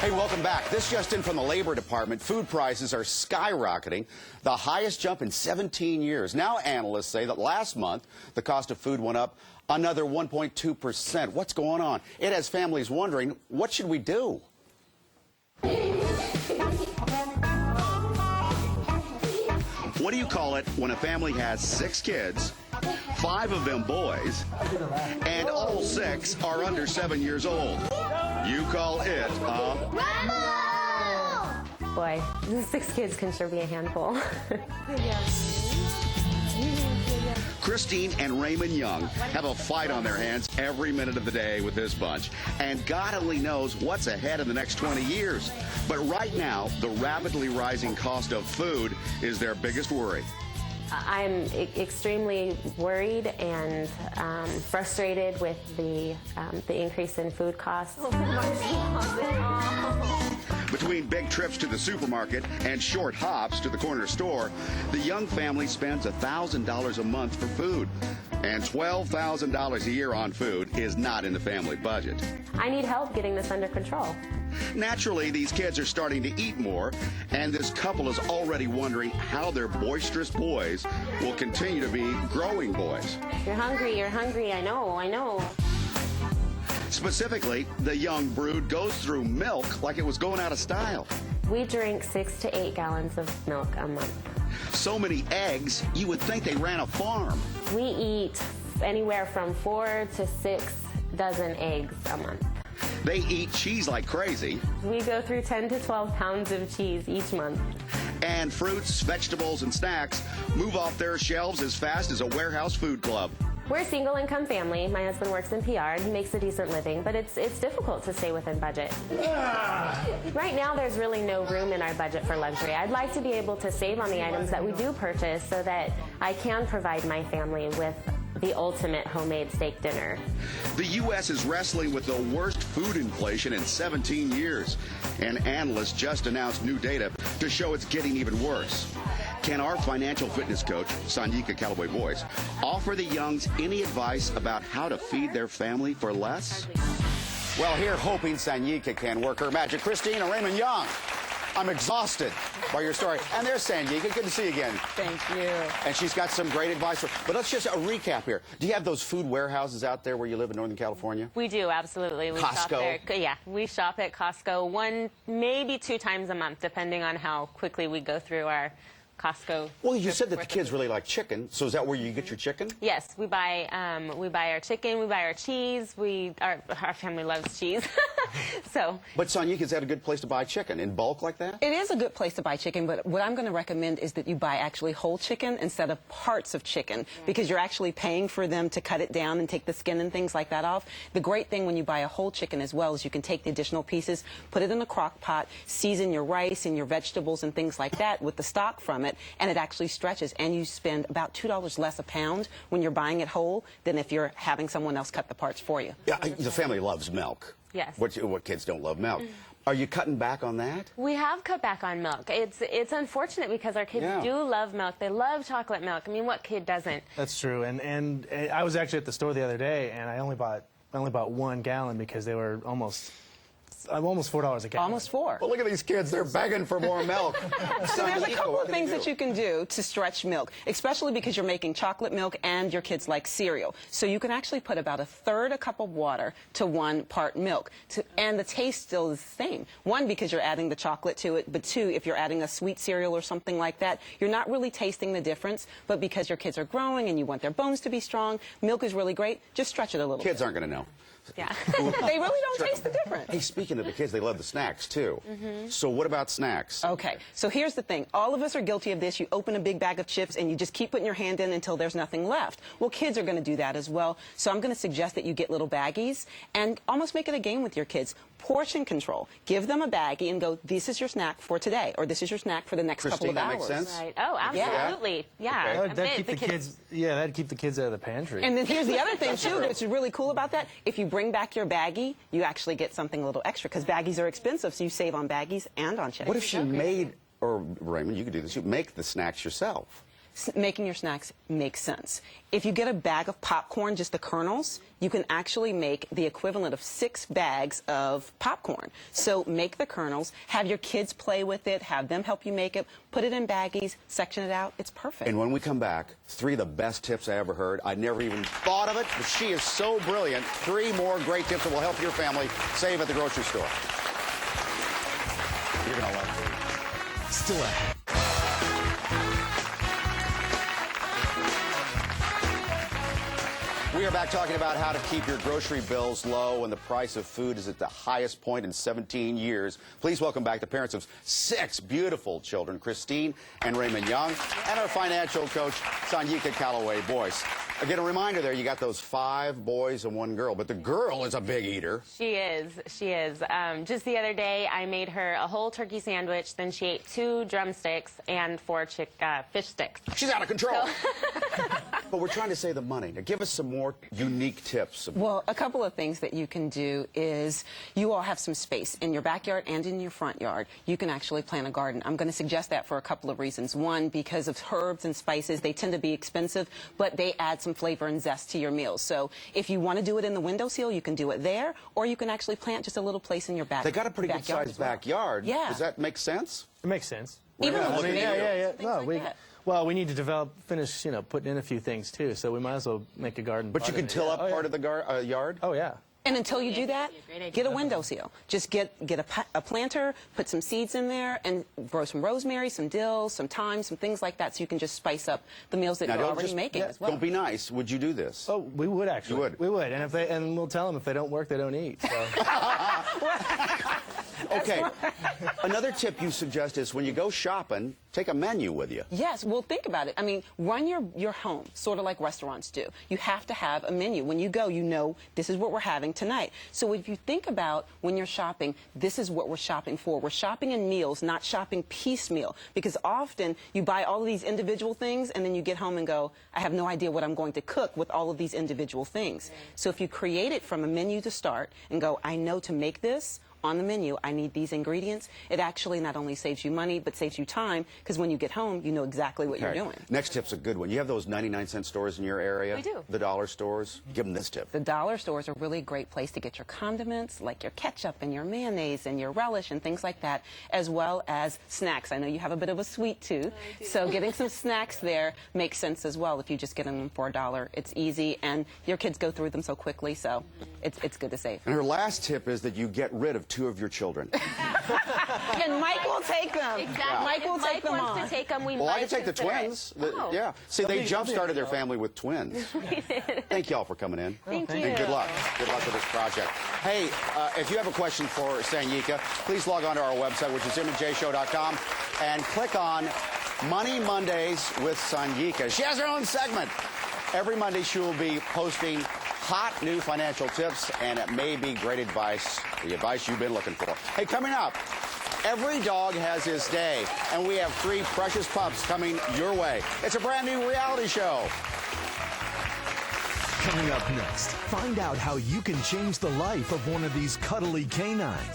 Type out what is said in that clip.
Hey, welcome back. This just in from the Labor Department. Food prices are skyrocketing, the highest jump in 17 years. Now analysts say that last month, the cost of food went up another 1.2%. What's going on? It has families wondering, what should we do? What do you call it when a family has 6 kids, 5 of them boys, and all 6 are under 7 years old? You call it, Boy, 6 kids can sure be a handful. Christine and Raymond Young have a fight on their hands every minute of the day with this bunch, and God only knows what's ahead in the next 20 years. But right now, the rapidly rising cost of food is their biggest worry. I'm extremely worried and frustrated with the increase in food costs. Between big trips to the supermarket and short hops to the corner store, the Young family spends $1,000 a month for food. And $12,000 a year on food is not in the family budget. I need help getting this under control. Naturally, these kids are starting to eat more, and this couple is already wondering how their boisterous boys will continue to be growing boys. You're hungry, I know. Specifically, the Young brood goes through milk like it was going out of style. We drink 6 to 8 gallons of milk a month. So many eggs, you would think they ran a farm. We eat anywhere from 4 to 6 dozen eggs a month. They eat cheese like crazy. We go through 10 to 12 pounds of cheese each month. And fruits, vegetables, and snacks move off their shelves as fast as a warehouse food club. We're a single-income family. My husband works in PR, and he makes a decent living, but it's difficult to stay within budget. Right now, there's really no room in our budget for luxury. I'd like to be able to save on the items that we do purchase so that I can provide my family with the ultimate homemade steak dinner. The U.S. is wrestling with the worst food inflation in 17 years, and analysts just announced new data to show it's getting even worse. Can our financial fitness coach, Sanyika Calloway Boyce, offer the Youngs any advice about how to feed their family for less? Well, here hoping Sanyika can work her magic. Christine and Raymond Young, I'm exhausted by your story. And there's Sanyika. Good to see you again. Thank you. And she's got some great advice. But let's just a recap here. Do you have those food warehouses out there where you live in Northern California? We do, absolutely. We Costco? Shop there. Yeah, we shop at Costco 1, maybe 2 times a month, depending on how quickly we go through our Costco. Well, you said that the kids really like chicken, so is that where you get your chicken? Yes, we buy our chicken, we buy our cheese. Our family loves cheese. But Sonia, is that a good place to buy chicken in bulk like that? It is a good place to buy chicken, but what I'm going to recommend is that you buy actually whole chicken instead of parts of chicken, because you're actually paying for them to cut it down and take the skin and things like that off. The great thing when you buy a whole chicken as well is you can take the additional pieces, put it in a crock pot, season your rice and your vegetables and things like that with the stock from it, and it actually stretches, and you spend about $2 less a pound when you're buying it whole than if you're having someone else cut the parts for you. Yeah, the family loves milk. Yes. What kids don't love milk. Are you cutting back on that? We have cut back on milk. It's unfortunate because our kids do love milk. They love chocolate milk. I mean, what kid doesn't? That's true. And I was actually at the store the other day, and I only bought 1 gallon because they were almost $4 a gallon. Almost 4. Well, look at these kids. They're begging for more milk. So there's a couple of things that you can do to stretch milk, especially because you're making chocolate milk and your kids like cereal. So you can actually put about 1/3 a cup of water to 1 part milk. And the taste still is the same. 1, because you're adding the chocolate to it, but 2, if you're adding a sweet cereal or something like that, you're not really tasting the difference, but because your kids are growing and you want their bones to be strong, milk is really great. Just stretch it a little Kids bit. aren't going to know. Yeah. They really don't taste the difference. Hey, speaking of the kids, they love the snacks, too. So what about snacks? Okay, so here's the thing. All of us are guilty of this. You open a big bag of chips and you just keep putting your hand in until there's nothing left. Well, kids are going to do that as well. So I'm going to suggest that you get little baggies and almost make it a game with your kids. Portion control. Give them a baggie and go, this is your snack for today, or this is your snack for the next couple of Christine, hours. that makes sense? Right. Oh, absolutely. Yeah. Okay. That'd keep the kids. Yeah, that'd keep the kids out of the pantry. And then here's the other thing, too, that's really cool about that. If you bring back your baggie, you actually get something a little extra, because baggies are expensive, so you save on baggies and on chips. What if she made, or Raymond, you could do this, you make the snacks yourself? making your snacks makes sense. If you get a bag of popcorn, just the kernels, you can actually make the equivalent of 6 bags of popcorn. So make the kernels, have your kids play with it, have them help you make it, put it in baggies, section it out. It's perfect. And when we come back, 3 of the best tips I ever heard. I never even thought of it, but she is so brilliant. 3 more great tips that will help your family save at the grocery store. You're going to love it. Still ahead. We are back talking about how to keep your grocery bills low when the price of food is at the highest point in 17 years. Please welcome back the parents of 6 beautiful children, Christine and Raymond Young, and our financial coach, Sanyika Calloway Boyce. Again, a reminder there, you got those 5 boys and 1 girl, but the girl is a big eater. She is. She is. Just the other day, I made her a whole turkey sandwich. Then she ate 2 drumsticks and 4 fish sticks. She's out of control. But we're trying to save the money. Now, give us some more unique tips. Well, a couple of things that you can do is you all have some space in your backyard and in your front yard. You can actually plant a garden. I'm going to suggest that for a couple of reasons. One, because of herbs and spices, they tend to be expensive, but they add some flavor and zest to your meals. So if you want to do it in the windowsill, you can do it there, or you can actually plant just a little place in your backyard. They got a pretty good-sized backyard. Yeah. Does that make sense? It makes sense. Even Yeah, with Yeah. things No, like that. well, we need to finish, putting in a few things too. So we might as well make a garden. But you can till up part of the yard? Oh yeah. And until you do that, Great idea. get a windowsill. Just get a planter, put some seeds in there, and grow some rosemary, some dill, some thyme, some things like that, so you can just spice up the meals that Now, you're don't already just- making as well. Don't be nice. Would you do this? Oh, we would actually. You would? We would, and we'll tell them if they don't work, they don't eat. So. Okay. Another tip you suggest is when you go shopping, take a menu with you. Yes, well, think about it. I mean, run your home, sort of like restaurants do. You have to have a menu. When you go, you know this is what we're having tonight. So if you think about when you're shopping, this is what we're shopping for. We're shopping in meals, not shopping piecemeal. Because often you buy all of these individual things and then you get home and go, I have no idea what I'm going to cook with all of these individual things. So if you create it from a menu to start and go, I know to make this, on the menu, I need these ingredients. It actually not only saves you money, but saves you time, because when you get home, you know exactly what you're doing. Next tip's a good one. You have those 99-cent stores in your area? We do. The dollar stores? Give them this tip. The dollar stores are really a great place to get your condiments, like your ketchup and your mayonnaise and your relish and things like that, as well as snacks. I know you have a bit of a sweet tooth, so getting some snacks there makes sense as well if you just get them for $1. It's easy, and your kids go through them so quickly, so it's good to save. And her last tip is that you get rid of 2 of your children. And Mike will take them. Exactly. Mike will If take Mike them wants on. to take them, we Well, I might can take the consider it. twins. Oh. Yeah. See, they be- jump-started their family with twins. Thank you all for coming in. Thank you. And good luck. Good luck with this project. Hey, if you have a question for Sanyika, please log on to our website, which is imajshow.com, and click on Money Mondays with Sanyika. She has her own segment. Every Monday, she will be posting hot new financial tips, and it may be great advice, the advice you've been looking for. Hey, coming up, every dog has his day, and we have 3 precious pups coming your way. It's a brand new reality show. Coming up next, find out how you can change the life of one of these cuddly canines.